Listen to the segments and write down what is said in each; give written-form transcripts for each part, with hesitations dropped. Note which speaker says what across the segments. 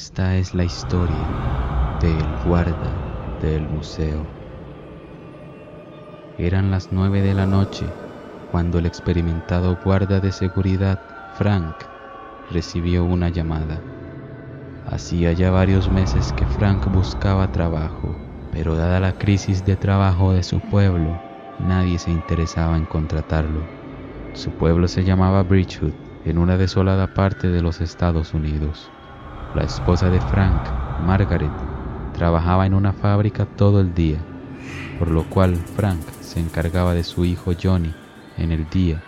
Speaker 1: Esta es la historia del guarda del museo. Eran las 9 de la noche cuando el experimentado guarda de seguridad, Frank, recibió una llamada. Hacía ya varios meses que Frank buscaba trabajo, pero dada la crisis de trabajo de su pueblo, nadie se interesaba en contratarlo. Su pueblo se llamaba Bridgewood, en una desolada parte de los Estados Unidos. La esposa de Frank, Margaret, trabajaba en una fábrica todo el día, por lo cual Frank se encargaba de su hijo Johnny en el día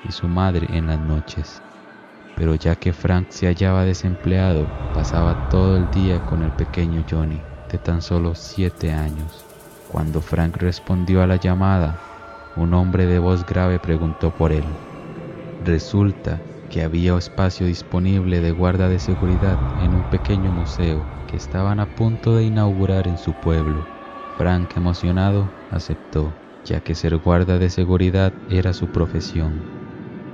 Speaker 1: y su madre en las noches. Pero ya que Frank se hallaba desempleado, pasaba todo el día con el pequeño Johnny, de tan solo 7 años. Cuando Frank respondió a la llamada, un hombre de voz grave preguntó por él. Resulta que había espacio disponible de guarda de seguridad en un pequeño museo que estaban a punto de inaugurar en su pueblo. Frank, emocionado, aceptó, ya que ser guarda de seguridad era su profesión.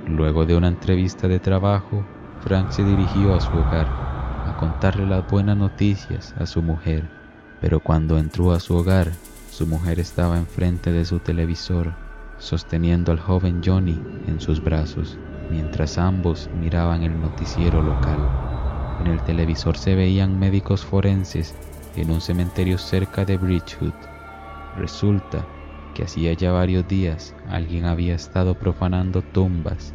Speaker 1: Luego de una entrevista de trabajo, Frank se dirigió a su hogar a contarle las buenas noticias a su mujer, pero cuando entró a su hogar, su mujer estaba enfrente de su televisor, sosteniendo al joven Johnny en sus brazos, mientras ambos miraban el noticiero local. En el televisor se veían médicos forenses en un cementerio cerca de Bridgewood. Resulta que hacía ya varios días alguien había estado profanando tumbas,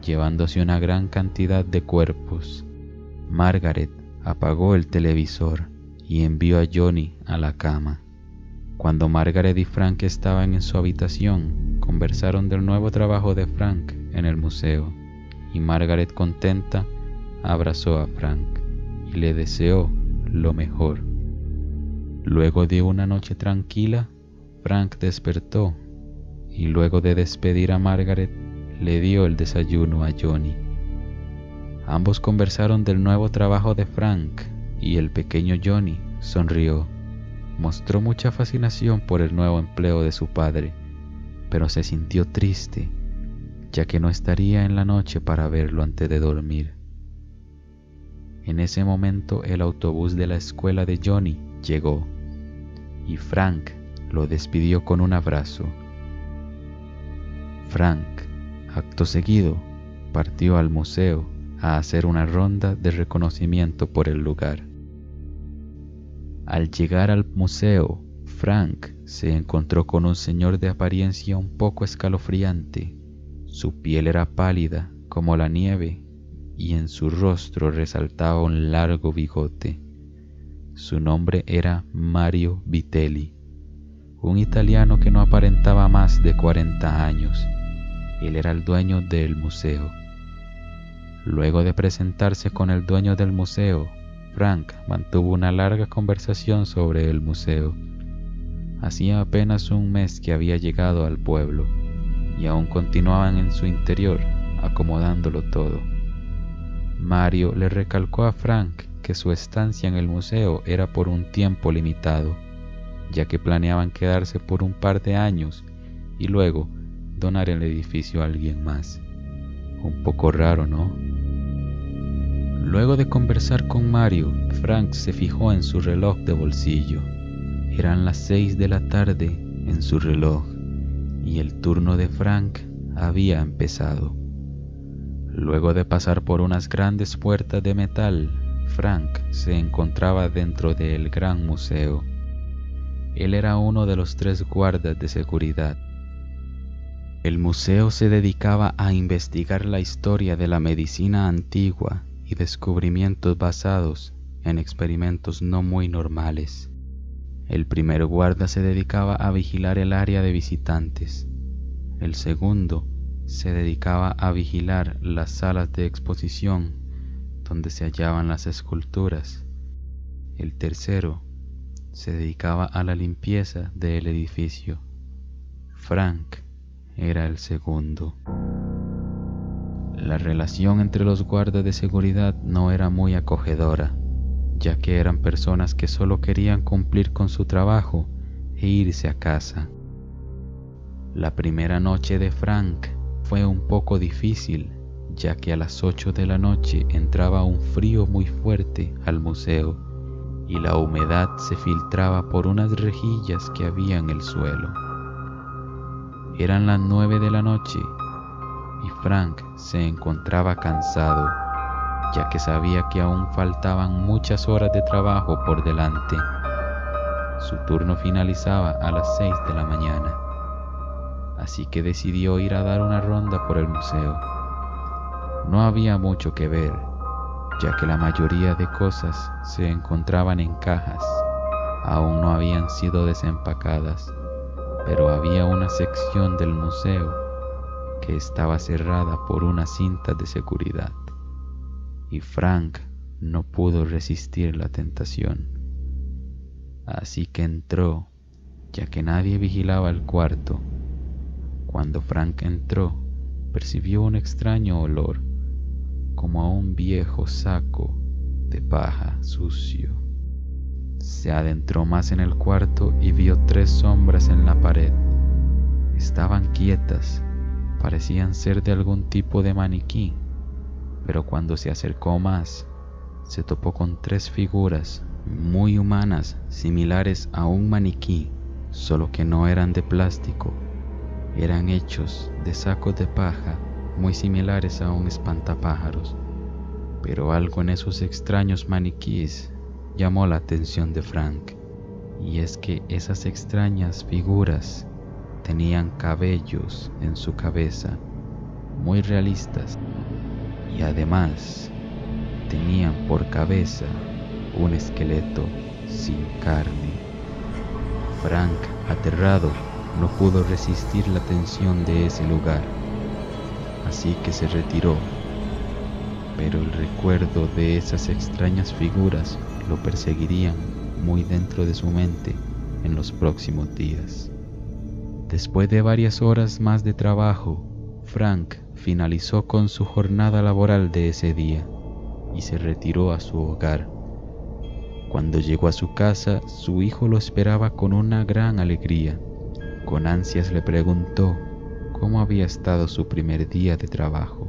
Speaker 1: llevándose una gran cantidad de cuerpos. Margaret apagó el televisor y envió a Johnny a la cama. Cuando Margaret y Frank estaban en su habitación, conversaron del nuevo trabajo de Frank en el museo, y Margaret, contenta, abrazó a Frank y le deseó lo mejor. Luego de una noche tranquila, Frank despertó y luego de despedir a Margaret, le dio el desayuno a Johnny. Ambos conversaron del nuevo trabajo de Frank y el pequeño Johnny sonrió. Mostró mucha fascinación por el nuevo empleo de su padre, pero se sintió triste, ya que no estaría en la noche para verlo antes de dormir. En ese momento el autobús de la escuela de Johnny llegó, y Frank lo despidió con un abrazo. Frank, acto seguido, partió al museo a hacer una ronda de reconocimiento por el lugar. Al llegar al museo, Frank se encontró con un señor de apariencia un poco escalofriante. Su piel era pálida como la nieve y en su rostro resaltaba un largo bigote. Su nombre era Mario Vitelli, un italiano que no aparentaba más de 40 años. Él era el dueño del museo. Luego de presentarse con el dueño del museo, Frank mantuvo una larga conversación sobre el museo. Hacía apenas un mes que había llegado al pueblo y aún continuaban en su interior acomodándolo todo. Mario le recalcó a Frank que su estancia en el museo era por un tiempo limitado, ya que planeaban quedarse por un par de años y luego donar el edificio a alguien más. Un poco raro, ¿no? Luego de conversar con Mario, Frank se fijó en su reloj de bolsillo. Eran las 6 de la tarde en su reloj y el turno de Frank había empezado. Luego de pasar por unas grandes puertas de metal, Frank se encontraba dentro del gran museo. Él era uno de los 3 guardas de seguridad. El museo se dedicaba a investigar la historia de la medicina antigua y descubrimientos basados en experimentos no muy normales. El primer guarda se dedicaba a vigilar el área de visitantes. El segundo se dedicaba a vigilar las salas de exposición donde se hallaban las esculturas. El tercero se dedicaba a la limpieza del edificio. Frank era el segundo. La relación entre los guardas de seguridad no era muy acogedora, ya que eran personas que solo querían cumplir con su trabajo e irse a casa. La primera noche de Frank fue un poco difícil, ya que a las 8 de la noche entraba un frío muy fuerte al museo y la humedad se filtraba por unas rejillas que había en el suelo. Eran las 9 de la noche y Frank se encontraba cansado, ya que sabía que aún faltaban muchas horas de trabajo por delante. Su turno finalizaba a las 6 de la mañana, así que decidió ir a dar una ronda por el museo. No había mucho que ver, ya que la mayoría de cosas se encontraban en cajas, aún no habían sido desempacadas, pero había una sección del museo que estaba cerrada por una cinta de seguridad, y Frank no pudo resistir la tentación. Así que entró, ya que nadie vigilaba el cuarto. Cuando Frank entró, percibió un extraño olor, como a un viejo saco de paja sucio. Se adentró más en el cuarto y vio 3 sombras en la pared. Estaban quietas, parecían ser de algún tipo de maniquí, pero cuando se acercó más, se topó con 3 figuras muy humanas, similares a un maniquí, solo que no eran de plástico, eran hechos de sacos de paja muy similares a un espantapájaros. Pero algo en esos extraños maniquíes llamó la atención de Frank, y es que esas extrañas figuras tenían cabellos en su cabeza, muy realistas, y además tenían por cabeza un esqueleto sin carne. Frank, aterrado, no pudo resistir la tensión de ese lugar, así que se retiró. Pero el recuerdo de esas extrañas figuras lo perseguirían muy dentro de su mente en los próximos días. Después de varias horas más de trabajo, Frank finalizó con su jornada laboral de ese día y se retiró a su hogar. Cuando llegó a su casa, su hijo lo esperaba con una gran alegría. Con ansias le preguntó cómo había estado su primer día de trabajo.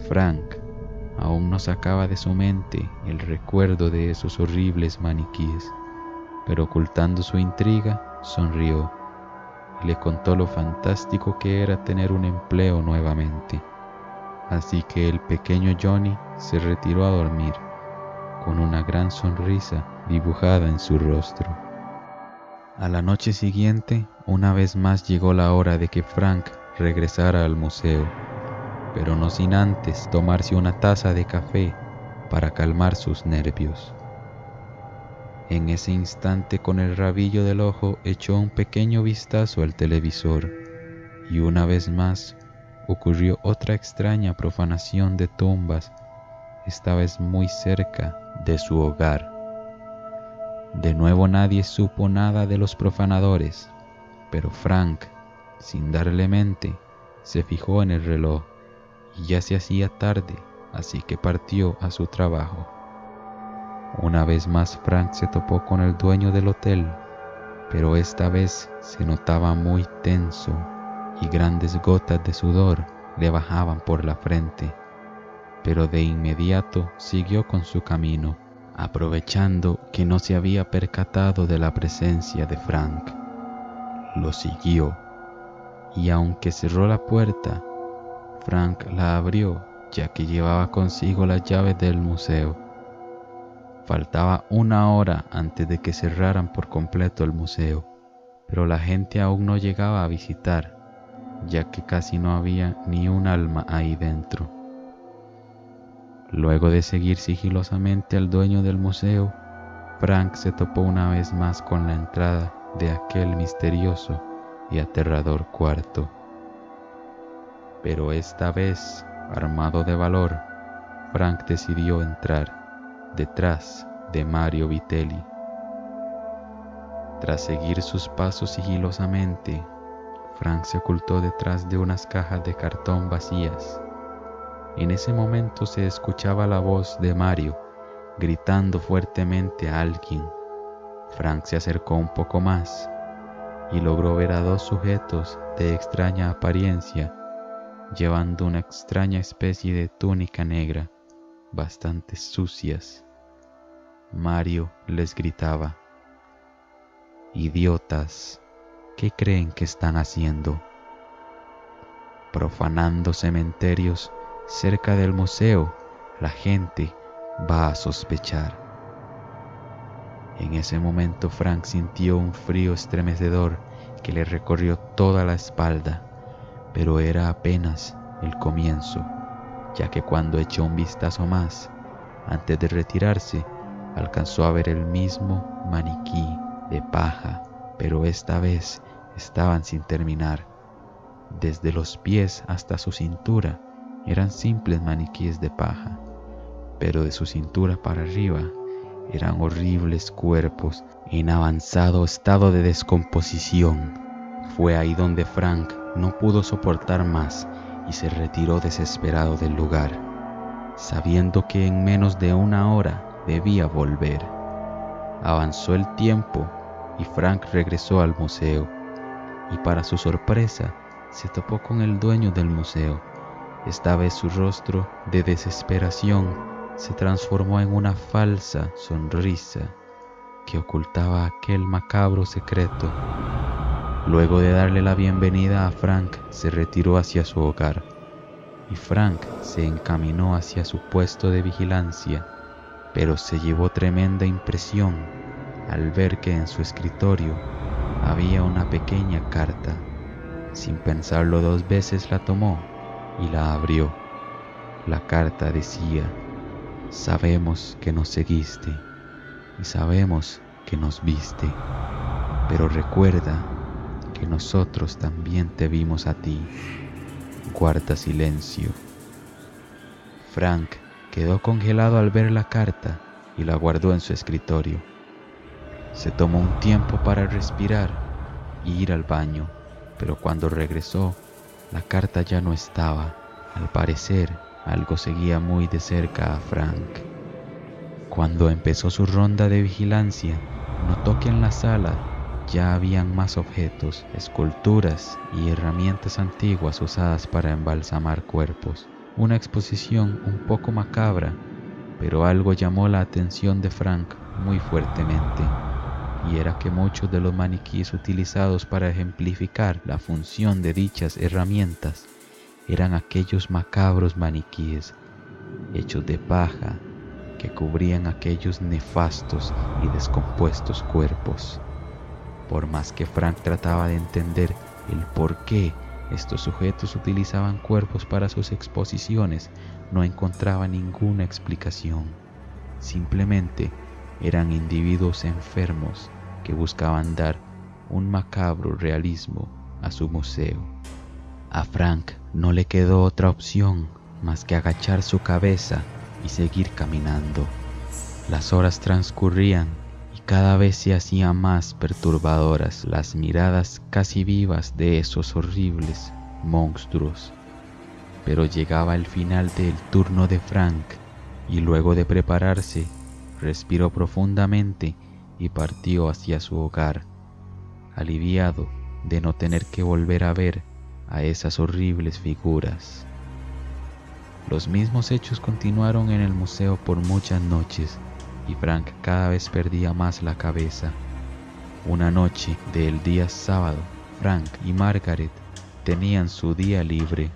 Speaker 1: Frank aún no sacaba de su mente el recuerdo de esos horribles maniquíes, pero ocultando su intriga, sonrió y le contó lo fantástico que era tener un empleo nuevamente. Así que el pequeño Johnny se retiró a dormir, con una gran sonrisa dibujada en su rostro. A la noche siguiente, una vez más llegó la hora de que Frank regresara al museo, pero no sin antes tomarse una taza de café para calmar sus nervios. En ese instante, con el rabillo del ojo, echó un pequeño vistazo al televisor, y una vez más ocurrió otra extraña profanación de tumbas, esta vez muy cerca de su hogar. De nuevo nadie supo nada de los profanadores, pero Frank, sin darle mente, se fijó en el reloj y ya se hacía tarde, así que partió a su trabajo. Una vez más Frank se topó con el dueño del hotel, pero esta vez se notaba muy tenso y grandes gotas de sudor le bajaban por la frente, pero de inmediato siguió con su camino, aprovechando que no se había percatado de la presencia de Frank. Lo siguió, y aunque cerró la puerta, Frank la abrió, ya que llevaba consigo las llaves del museo. Faltaba una hora antes de que cerraran por completo el museo, pero la gente aún no llegaba a visitar, ya que casi no había ni un alma ahí dentro. Luego de seguir sigilosamente al dueño del museo, Frank se topó una vez más con la entrada de aquel misterioso y aterrador cuarto. Pero esta vez, armado de valor, Frank decidió entrar detrás de Mario Vitelli. Tras seguir sus pasos sigilosamente, Frank se ocultó detrás de unas cajas de cartón vacías. En ese momento se escuchaba la voz de Mario gritando fuertemente a alguien. Frank se acercó un poco más y logró ver a 2 sujetos de extraña apariencia llevando una extraña especie de túnica negra, bastante sucias. Mario les gritaba: «Idiotas, ¿qué creen que están haciendo? Profanando cementerios cerca del museo. La gente va a sospechar». En ese momento Frank sintió un frío estremecedor que le recorrió toda la espalda, pero era apenas el comienzo, ya que cuando echó un vistazo más, antes de retirarse, alcanzó a ver el mismo maniquí de paja, pero esta vez estaban sin terminar. Desde los pies hasta su cintura eran simples maniquíes de paja, pero de su cintura para arriba eran horribles cuerpos en avanzado estado de descomposición. Fue ahí donde Frank no pudo soportar más y se retiró desesperado del lugar, sabiendo que en menos de una hora debía volver. Avanzó el tiempo y Frank regresó al museo, y para su sorpresa se topó con el dueño del museo. Esta vez su rostro de desesperación se transformó en una falsa sonrisa que ocultaba aquel macabro secreto. Luego de darle la bienvenida a Frank, se retiró hacia su hogar, y Frank se encaminó hacia su puesto de vigilancia, pero se llevó tremenda impresión al ver que en su escritorio había una pequeña carta. Sin pensarlo dos veces la tomó y la abrió. La carta decía: «Sabemos que nos seguiste y sabemos que nos viste, pero recuerda que nosotros también te vimos a ti. Guarda silencio». Frank quedó congelado al ver la carta y la guardó en su escritorio. Se tomó un tiempo para respirar y ir al baño, pero cuando regresó, la carta ya no estaba. Al parecer, algo seguía muy de cerca a Frank. Cuando empezó su ronda de vigilancia, notó que en la sala ya habían más objetos, esculturas y herramientas antiguas usadas para embalsamar cuerpos. Una exposición un poco macabra, pero algo llamó la atención de Frank muy fuertemente, y era que muchos de los maniquíes utilizados para ejemplificar la función de dichas herramientas eran aquellos macabros maniquíes hechos de paja que cubrían aquellos nefastos y descompuestos cuerpos. Por más que Frank trataba de entender el por qué estos sujetos utilizaban cuerpos para sus exposiciones, no encontraba ninguna explicación. Simplemente eran individuos enfermos que buscaban dar un macabro realismo a su museo. A Frank no le quedó otra opción más que agachar su cabeza y seguir caminando. Las horas transcurrían y cada vez se hacían más perturbadoras las miradas casi vivas de esos horribles monstruos. Pero llegaba el final del turno de Frank y luego de prepararse, respiró profundamente y partió hacia su hogar, aliviado de no tener que volver a ver a esas horribles figuras. Los mismos hechos continuaron en el museo por muchas noches y Frank cada vez perdía más la cabeza. Una noche del día sábado, Frank y Margaret tenían su día libre.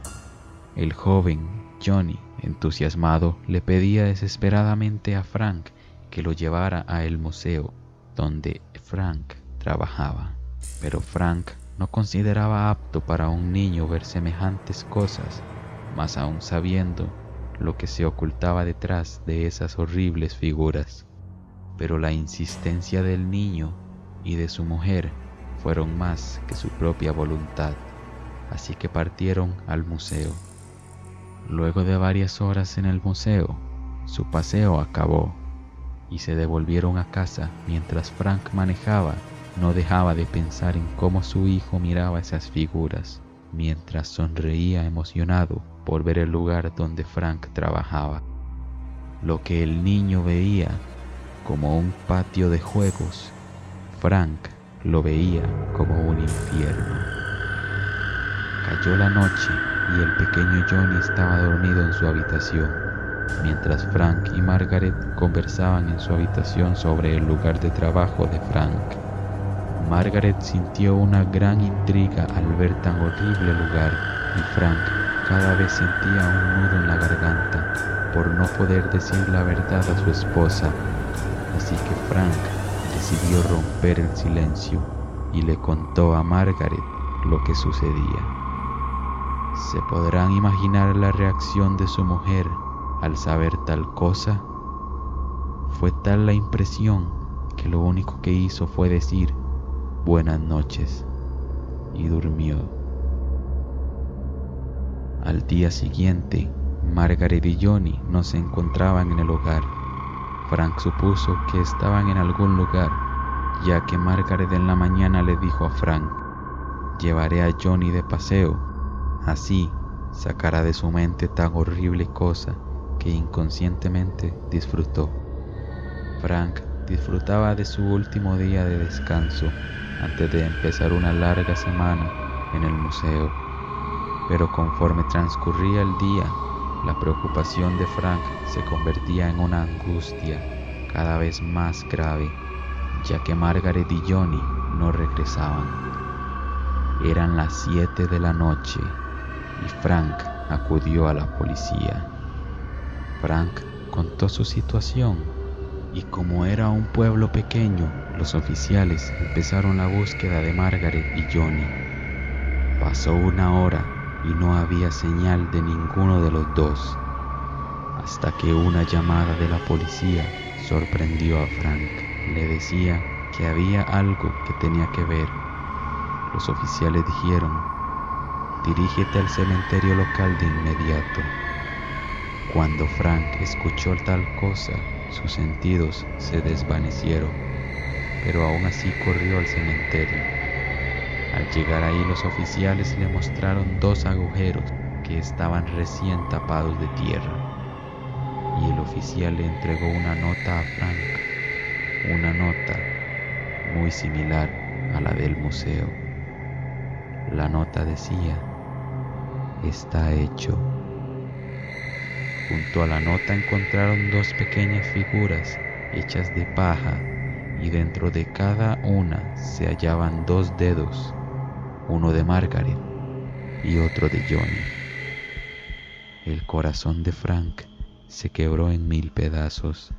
Speaker 1: El joven Johnny, entusiasmado, le pedía desesperadamente a Frank que lo llevara a el museo donde Frank trabajaba. Pero Frank no consideraba apto para un niño ver semejantes cosas, más aún sabiendo lo que se ocultaba detrás de esas horribles figuras. Pero la insistencia del niño y de su mujer fueron más que su propia voluntad, así que partieron al museo. Luego de varias horas en el museo, su paseo acabó y se devolvieron a casa. Mientras Frank manejaba, no dejaba de pensar en cómo su hijo miraba esas figuras, mientras sonreía emocionado por ver el lugar donde Frank trabajaba. Lo que el niño veía como un patio de juegos, Frank lo veía como un infierno. Cayó la noche y el pequeño Johnny estaba dormido en su habitación, mientras Frank y Margaret conversaban en su habitación sobre el lugar de trabajo de Frank. Margaret sintió una gran intriga al ver tan horrible lugar y Frank cada vez sentía un nudo en la garganta por no poder decir la verdad a su esposa. Así que Frank decidió romper el silencio y le contó a Margaret lo que sucedía. ¿Se podrán imaginar la reacción de su mujer al saber tal cosa? Fue tal la impresión que lo único que hizo fue decir buenas noches y durmió. Al día siguiente, Margaret y Johnny no se encontraban en el hogar. Frank supuso que estaban en algún lugar, ya que Margaret en la mañana le dijo a Frank: llevaré a Johnny de paseo, así sacará de su mente tan horrible cosa que inconscientemente disfrutó. Frank disfrutaba de su último día de descanso antes de empezar una larga semana en el museo. Pero conforme transcurría el día, la preocupación de Frank se convertía en una angustia cada vez más grave, ya que Margaret y Johnny no regresaban. Eran las 7 de la noche y Frank acudió a la policía. Frank contó su situación y como era un pueblo pequeño, los oficiales empezaron la búsqueda de Margaret y Johnny. Pasó una hora y no había señal de ninguno de los dos, hasta que una llamada de la policía sorprendió a Frank. Le decía que había algo que tenía que ver. Los oficiales dijeron: dirígete al cementerio local de inmediato. Cuando Frank escuchó tal cosa, sus sentidos se desvanecieron, pero aún así corrió al cementerio. Al llegar ahí, los oficiales le mostraron 2 agujeros que estaban recién tapados de tierra, y el oficial le entregó una nota a Frank, una nota muy similar a la del museo. La nota decía: está hecho. Junto a la nota encontraron 2 pequeñas figuras hechas de paja, y dentro de cada una se hallaban 2 dedos, uno de Margaret y otro de Johnny. El corazón de Frank se quebró en 1000 pedazos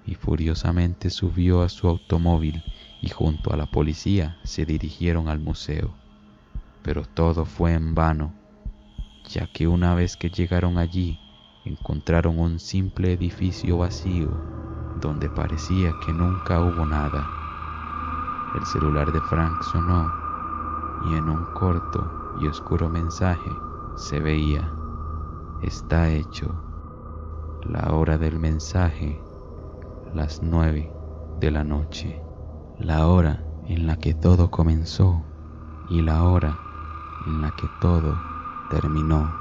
Speaker 1: y furiosamente subió a su automóvil y junto a la policía se dirigieron al museo. Pero todo fue en vano, ya que una vez que llegaron allí, encontraron un simple edificio vacío donde parecía que nunca hubo nada. El celular de Frank sonó y en un corto y oscuro mensaje se veía: está hecho. La hora del mensaje: las 9 de la noche. La hora en la que todo comenzó y la hora en la que todo terminó.